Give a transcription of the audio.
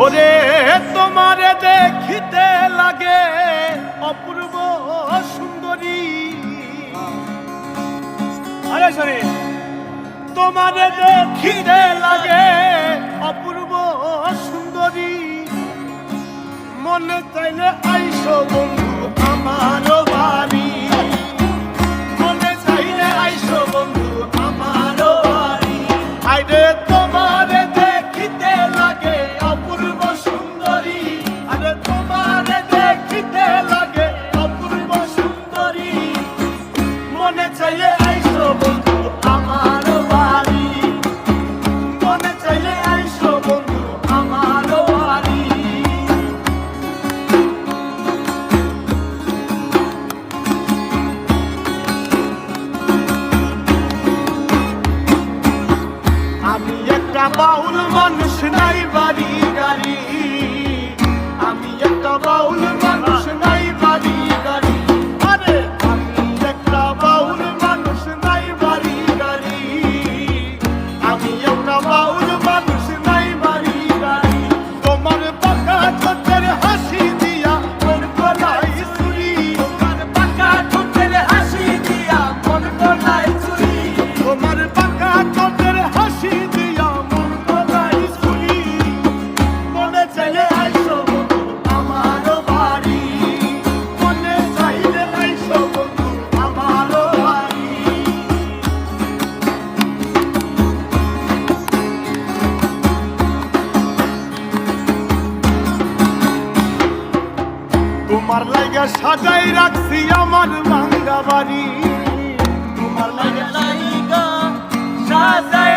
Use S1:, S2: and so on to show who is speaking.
S1: ওরে তোমারে দেখিতে লাগে অপূর্ব সুন্দরী। আরে সরি, তোমারে দেখিতে লাগে অপূর্ব সুন্দরী। মনে চাইলে আইসো বন্ধু আমার বাড়ি, মনে চাইলে আইসো বন্ধু আমার বাড়ি। আইরে তোমারে দেখিতে লাগে অপূর্ব সুন্দরী, আরে তোমারে দেখিতে লাগে অপূর্ব সুন্দরী। মনে চাইলে আইসো বন্ধু আমার বাড়ি, মনে চাইলে আইসো বন্ধু আমার বাড়ি। আমি একটা বাউল মানুষ, নাই বাড়ি গাড়ি। আমি একটা বাউল মানুষ, নাই বাড়ি গাড়ি। আরে আমি একটা বাউল মানুষ, নাই বাড়ি গাড়ি। আমি একটা বাউল মানুষ, নাই বাড়ি গাড়ি। তোমার পাকা ঠোঁটের হাসি দিয়া মন গলায় চুরি, তোমার পাকা ঠোঁটের হাসি দিয়া মন গলায় চুরি। তোমার পাকা ঠোঁটের হাসি দিয়া মন গলায় চুরি। মনে চাইলে আইসো বন্ধু আমার বাড়ি, মনে চাইলে আইসো বন্ধু আমার বাড়ি। তোমার লাগা সাজাই রাখছি আমার ভাঙ্গা বাড়ি, তোমার লাগা সাজাই